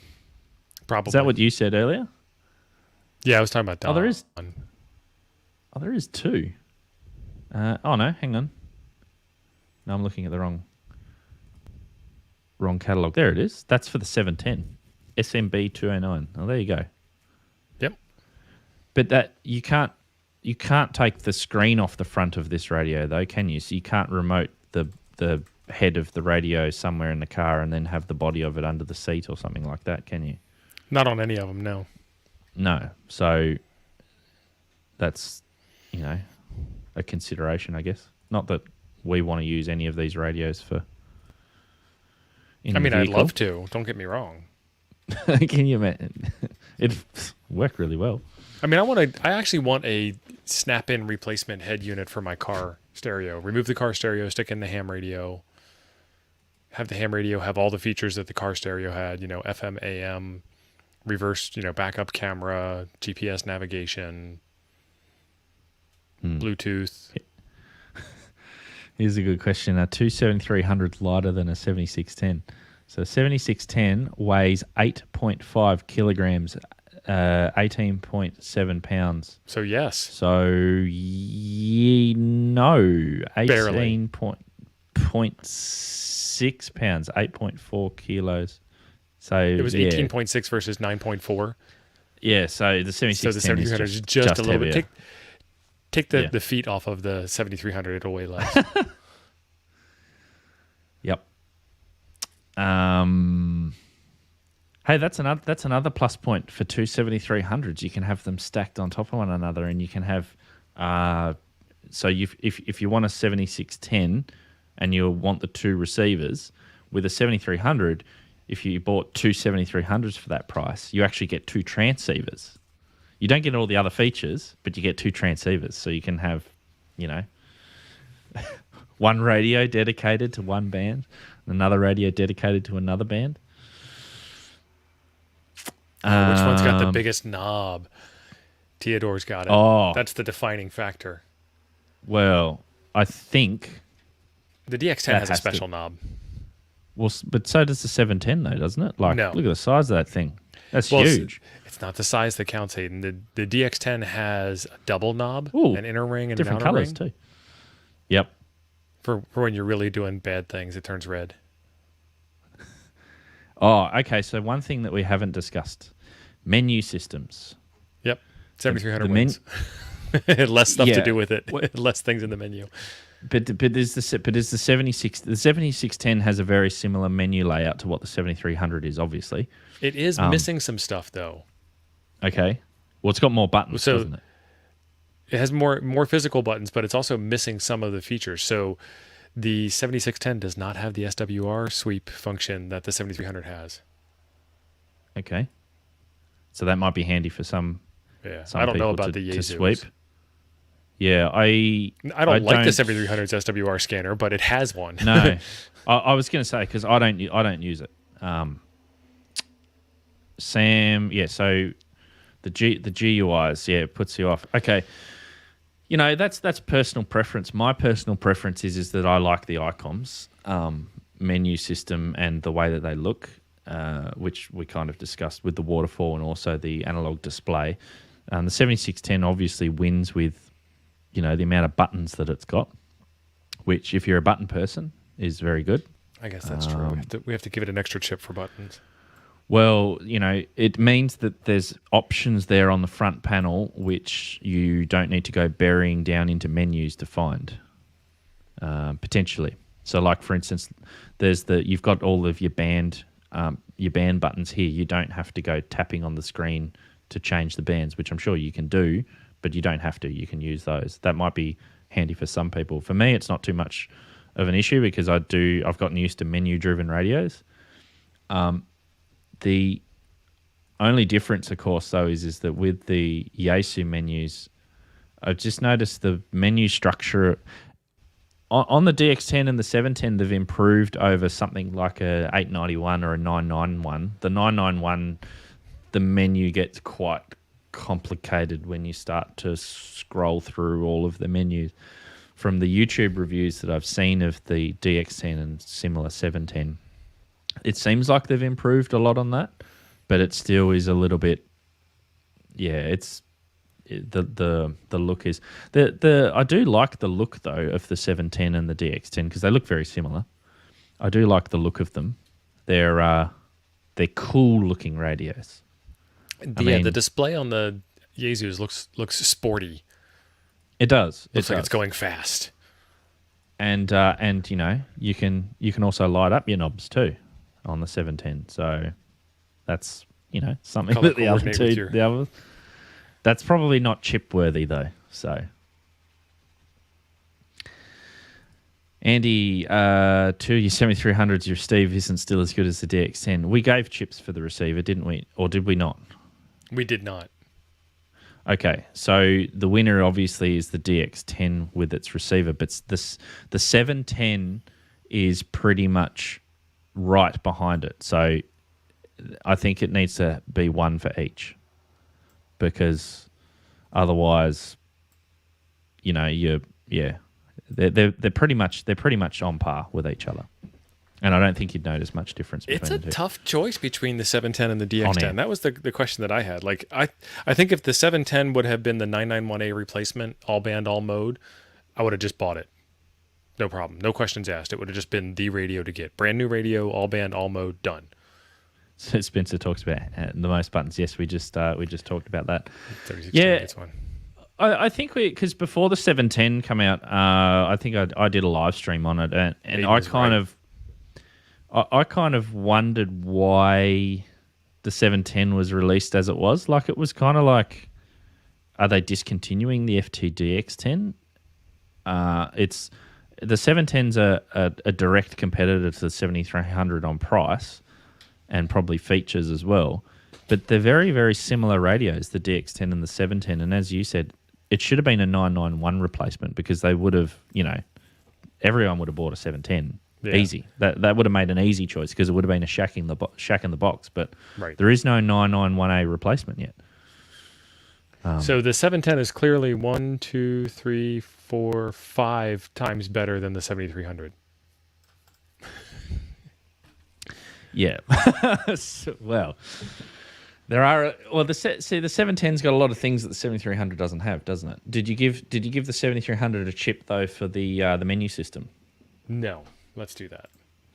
Probably. Is that what you said earlier? Yeah, I was talking about Don. Oh, there is. Oh, there is 2. Oh no, hang on. No, I'm looking at the wrong catalog. There it is. That's for the 710. SMB 209. Oh, there you go. Yep. But that you can't take the screen off the front of this radio though, can you? So you can't remote the head of the radio somewhere in the car and then have the body of it under the seat or something like that, can you? Not on any of them, no. No. So that's, a consideration, I guess. Not that we want to use any of these radios for. I'd love to. Don't get me wrong. Can you imagine? It'd work really well. I actually want a snap-in replacement head unit for my car stereo. Remove the car stereo, stick in the ham radio. Have the ham radio have all the features that the car stereo had. FM, AM, reverse, backup camera, GPS navigation, Bluetooth. Here's a good question. Are two 7300s lighter than a 7610? So 7610 weighs 8.5 kilograms, 18.7 pounds. So yes. So no, 18.6 pounds, 8.4 kilos. So it was 18.6 versus 9.4. Yeah, so the 7610 so the 7300 is just a little heavier. bit. Take the feet off of the 7300, it'll weigh less. Yep. Hey, that's another plus point for two 7300s. You can have them stacked on top of one another, and you can have. So if you want a 7610 and you want the two receivers with a 7300, if you bought two 7300s for that price, you actually get two transceivers. You don't get all the other features, but you get two transceivers. So you can have, one radio dedicated to one band, and another radio dedicated to another band. Which one's got the biggest knob? Theodore's got it. Oh. That's the defining factor. Well, I think the DX10 has a special knob. Well, but so does the 710, though, doesn't it? Look at the size of that thing. That's huge. It's not the size that counts, Hayden. The DX10 has a double knob, an inner ring and different an outer colors ring. Too. Yep. For when you're really doing bad things, it turns red. Oh, okay. So one thing that we haven't discussed, menu systems. Yep. 7300 wins. Less stuff to do with it. Less things in the menu. But there's the 76. The 7610 has a very similar menu layout to what the 7300 is. Obviously, it is missing some stuff though. Okay. Well, it's got more buttons, doesn't it? It has more physical buttons, but it's also missing some of the features. So the 7610 does not have the SWR sweep function that the 7300 has. Okay. So that might be handy for some. Yeah, I don't know about the yaesu sweep. Yeah, I don't like the 7300's SWR scanner, but it has one. No, I was going to say because I don't use it. Sam, yeah. So the GUIs, yeah, it puts you off. Okay, that's personal preference. My personal preference is that I like the ICOMS menu system and the way that they look, which we kind of discussed with the waterfall and also the analog display. The 7610 obviously wins with, the amount of buttons that it's got, which if you're a button person is very good. I guess that's true. We have to give it an extra chip for buttons. Well, it means that there's options there on the front panel which you don't need to go burying down into menus to find, potentially. So, like for instance, you've got all of your band buttons here. You don't have to go tapping on the screen to change the bands, which I'm sure you can do, but you don't have to. You can use those. That might be handy for some people. For me, it's not too much of an issue because I've gotten used to menu-driven radios. The only difference, of course, though, is that with the yaesu menus, I've just noticed the menu structure on the DX10 and the 710. They've improved over something like a 891 or a 991. The 991, the menu gets quite complicated when you start to scroll through all of the menus. From the YouTube reviews that I've seen of the DX10 and similar 710, it seems like they've improved a lot on that, but it still is a little bit. Yeah, the look is I do like the look though of the 710 and the DX10 because they look very similar. I do like the look of them. They're cool looking radios. The display on the yaesus looks sporty. It does. Looks like it's going fast. And you can also light up your knobs too on the 710. So that's something that the others. That's probably not chip worthy though. So Andy, to your 7300s, your Steve isn't still as good as the DX10. We gave chips for the receiver, didn't we? Or did we not? We did not. Okay, so the winner obviously is the DX10 with its receiver, but the 710 is pretty much right behind it. So I think it needs to be one for each, because otherwise, they're pretty much on par with each other, and I don't think you'd notice much difference between the two. It's a tough choice between the 710 and the DX10. That was the question that I had. Like I think if the 710 would have been the 991A replacement, all band, all mode, I would have just bought it. No problem. No questions asked. It would have just been the radio to get. Brand new radio, all band, all mode, done. So Spencer talks about the most buttons. Yes, we just talked about that. 36 yeah, one. I think because before the 710 come out, I think I did a live stream on it, and I kind of wondered why the 710 was released as it was. Like, it was kind of like, are they discontinuing the FTDX10? It's the 710's a direct competitor to the 7300 on price and probably features as well. But they're very, very similar radios, the DX10 and the 710. And as you said, it should have been a 991 replacement, because they would have, everyone would have bought a 710. Yeah. Easy. That would have made an easy choice, because it would have been a shack in the box. But There is no 991A replacement yet. So the 710 is clearly 5 times better than the 7300. Yeah. Well, there are. Well, the 710's got a lot of things that the 7300 doesn't have, doesn't it? Did you give the 7300 a chip though for the menu system? No. Let's do that.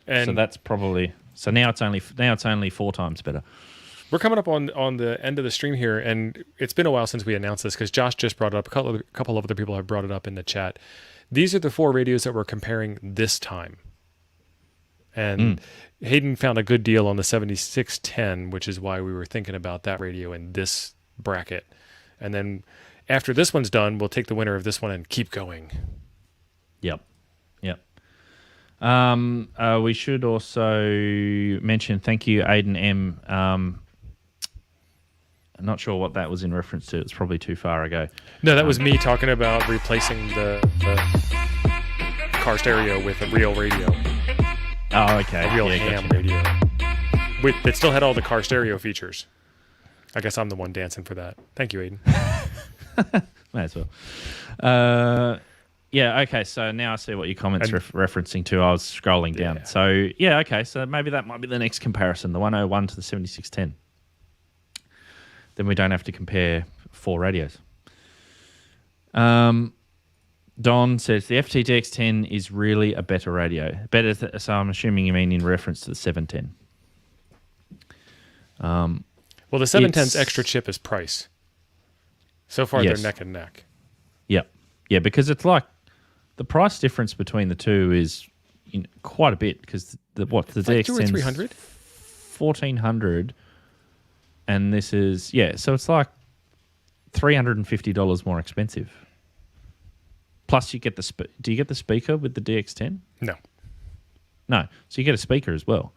And so that's probably now it's only 4 times better. We're coming up on the end of the stream here, and it's been a while since we announced this, because Josh just brought it up. A couple of other people have brought it up in the chat. These are the 4 radios that we're comparing this time. And Hayden found a good deal on the 7610, which is why we were thinking about that radio in this bracket. And then after this one's done, we'll take the winner of this one and keep going. Yep. We should also mention, thank you, Hayden M. I'm not sure what that was in reference to. It's probably too far ago. No, that was me talking about replacing the car stereo with a real radio. Oh, okay. A real ham radio. It still had all the car stereo features. I guess I'm the one dancing for that. Thank you, Hayden. May as well. Yeah, okay, so now I see what your comments referencing to. I was scrolling down. So, yeah, okay, so maybe that might be the next comparison, the 101 to the 7610. Then we don't have to compare 4 radios. Don says, the FTDX10 is really a better radio. So I'm assuming you mean in reference to the 710. Well, the 710's extra chip is price. So far, they're neck and neck. Yep. Yeah, because it's like the price difference between the two is quite a bit, because the DX10 200 or 300, 1400, and this is so it's like $350 more expensive. Plus, you get do you get the speaker with the DX10? No. So you get a speaker as well.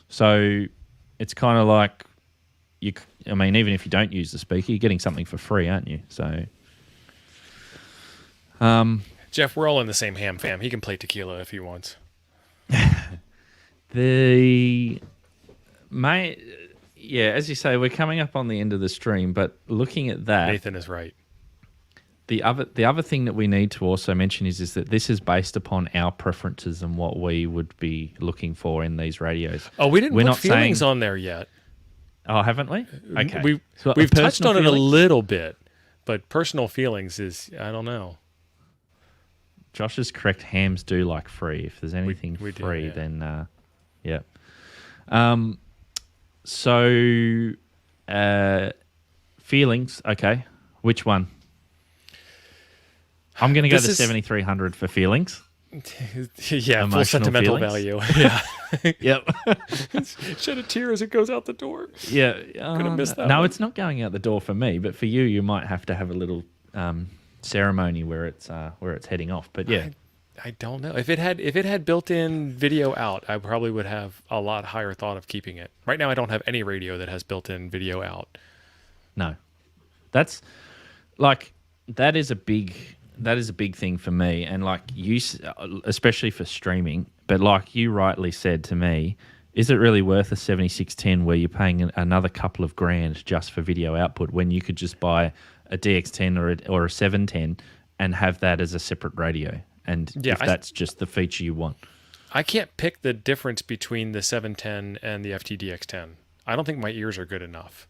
So it's kind of like even if you don't use the speaker, you're getting something for free, aren't you? So. Jeff, we're all in the same ham fam. He can play tequila if he wants. As you say, we're coming up on the end of the stream, but looking at that, Nathan is right. The other thing that we need to also mention is that this is based upon our preferences and what we would be looking for in these radios. Oh, we didn't put feelings on there yet. Oh, haven't we? Okay. We've touched on it a little bit, but personal feelings is, I don't know. Josh is correct. Hams do like free. If there's anything free, then yeah. So feelings. Okay, which one? I'm going to go the 7300 for feelings. Yeah, full sentimental value. Yeah. Yep. Shed a tear as it goes out the door. Yeah. Gonna miss that. No, one. It's not going out the door for me, but for you might have to have a little ceremony where it's heading off. But yeah, I don't know. If it had built-in video out, I probably would have a lot higher thought of keeping it. Right now, I don't have any radio that has built-in video out. No, that's like that is a big thing for me, and like you, especially for streaming. But like you rightly said to me, is it really worth a 7610 where you're paying another couple of grand just for video output when you could just buy a DX10 or a 710 and have that as a separate radio? And if that's just the feature you want. I can't pick the difference between the 710 and the FTDX10. I don't think my ears are good enough.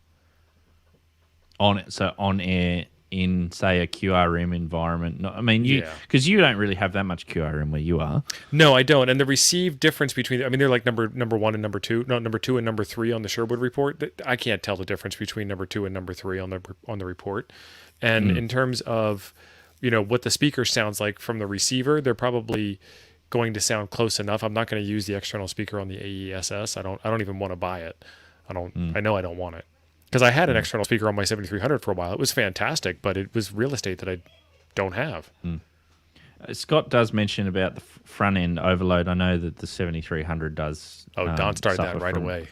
On air in, say, a QRM environment. No, I mean, because you don't really have that much QRM where you are. No, I don't. And the received difference between, I mean, they're like number one and number two, no, number 2 and number 3 on the Sherwood report. I can't tell the difference between number 2 and number 3 on the report. And in terms of, what the speaker sounds like from the receiver, they're probably going to sound close enough. I'm not going to use the external speaker on the AESS. I don't even want to buy it. I know I don't want it. Because I had an external speaker on my 7300 for a while. It was fantastic, but it was real estate that I don't have. Scott does mention about the front end overload. I know that the 7300 does. Oh, Don started that right away.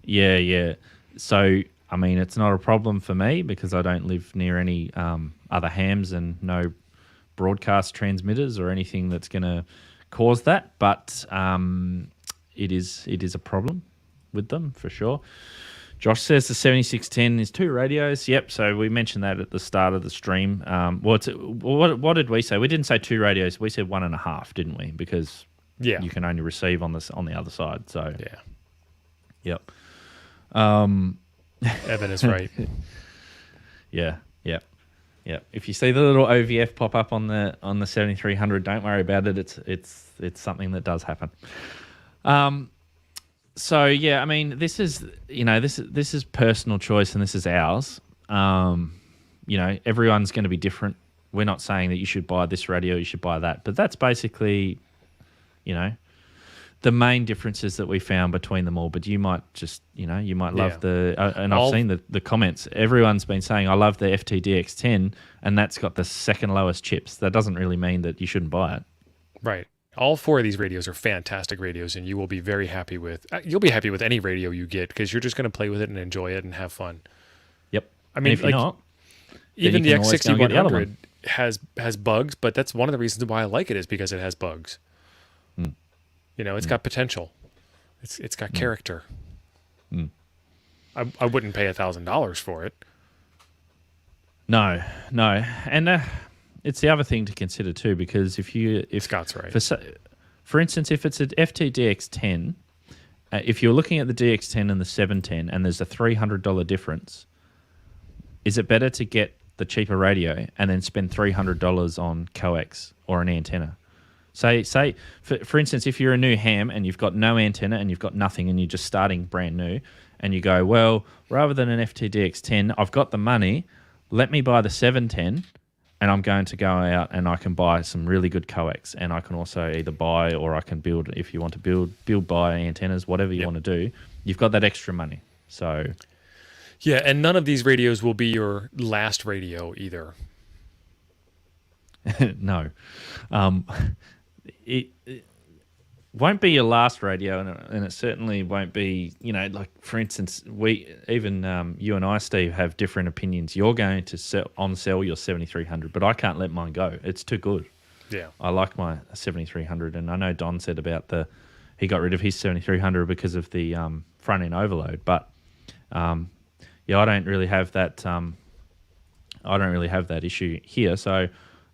Yeah. So, I mean, it's not a problem for me because I don't live near any other hams and no broadcast transmitters or anything that's going to cause that. But it is a problem with them for sure. Josh says the 7610 is 2 radios. Yep, so we mentioned that at the start of the stream. What did we say? We didn't say 2 radios. We said 1.5, didn't we? Because you can only receive on the other side. So yep. Evan is right. Yeah. If you see the little OVF pop up on the 7300, don't worry about it. It's something that does happen. So yeah, I mean, this is personal choice and this is ours. Everyone's going to be different. We're not saying that you should buy this radio, you should buy that, but that's basically, the main differences that we found between them all. But you might just, you might love and I've seen the comments. Everyone's been saying, I love the FTDX10, and that's got the second lowest chips. That doesn't really mean that you shouldn't buy it. Right. All 4 of these radios are fantastic radios, and you will be very happy with. You'll be happy with any radio you get because you're just going to play with it and enjoy it and have fun. Yep. I mean, if you're not, even the X6100 has bugs, but that's one of the reasons why I like it is because it has bugs. It's got potential. It's got character. I wouldn't pay $1,000 for it. No, and. It's the other thing to consider too, because if Scott's right. For instance, if it's an FTDX10, if you're looking at the DX10 and the 710, and there's a $300 difference, is it better to get the cheaper radio and then spend $300 on coax or an antenna? Say for instance, if you're a new ham and you've got no antenna and you've got nothing and you're just starting brand new, and you go, well, rather than an FTDX10, I've got the money, let me buy the 710. And I'm going to go out and I can buy some really good coax, and I can also either buy or I can build, if you want to build buy antennas, whatever you want to do. You've got that extra money. So yeah, and none of these radios will be your last radio either. No. It won't be your last radio, and it certainly won't be, like, for instance, you and I, Steve, have different opinions. You're going to sell your 7300, but I can't let mine go. It's too good. Yeah. I like my 7300, and I know Don said about he got rid of his 7300 because of the front end overload, but I don't really have that issue here, so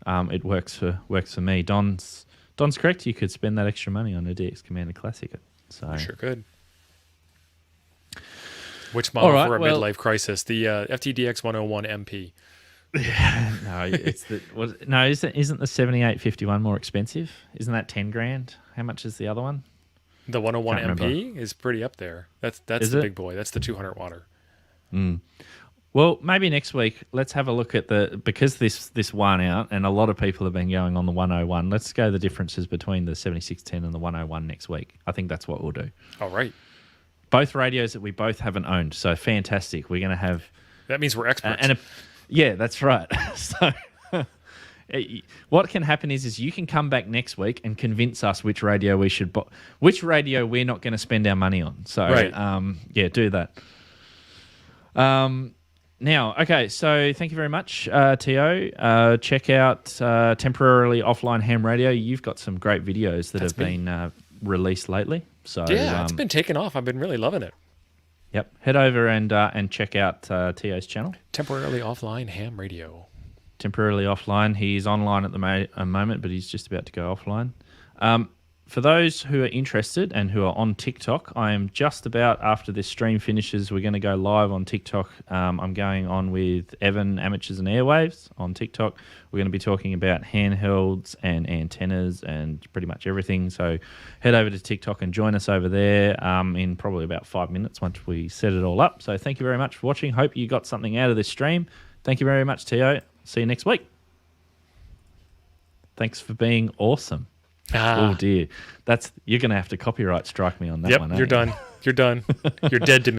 it works for me. Don's correct. You could spend that extra money on a DX Commander Classic. So sure could. Which model for a midlife crisis? The FTDX 101 MP. No, isn't the 7851 more expensive? Isn't that 10 grand? How much is the other one? The 101 MP is pretty up there. That's the big boy. That's the 200 watter. Well, maybe next week, let's have a look at because this one out, and a lot of people have been going on the 101. Let's go the differences between the 7610 and the 101 next week. I think that's what we'll do. All right. Both radios that we both haven't owned, so fantastic. We're going to have... That means we're experts. Yeah, that's right. So What can happen is you can come back next week and convince us which radio we should buy, which radio we're not going to spend our money on. So, yeah, do that. Now, okay, so thank you very much, T.O. Check out Temporarily Offline Ham Radio. You've got some great videos that have been released lately. So yeah, it's been taking off. I've been really loving it. Yep. Head over and check out T.O.'s channel. Temporarily Offline Ham Radio. Temporarily offline. He's online at the moment, but he's just about to go offline. For those who are interested and who are on TikTok, I am just about, after this stream finishes, we're going to go live on TikTok. I'm going on with Evan, Amateurs and Airwaves on TikTok. We're going to be talking about handhelds and antennas and pretty much everything. So head over to TikTok and join us over there in probably about 5 minutes once we set it all up. So thank you very much for watching. Hope you got something out of this stream. Thank you very much, T.O. See you next week. Thanks for being awesome. Oh dear, you're going to have to copyright strike me on that one. You're done. You're done. You're dead to me.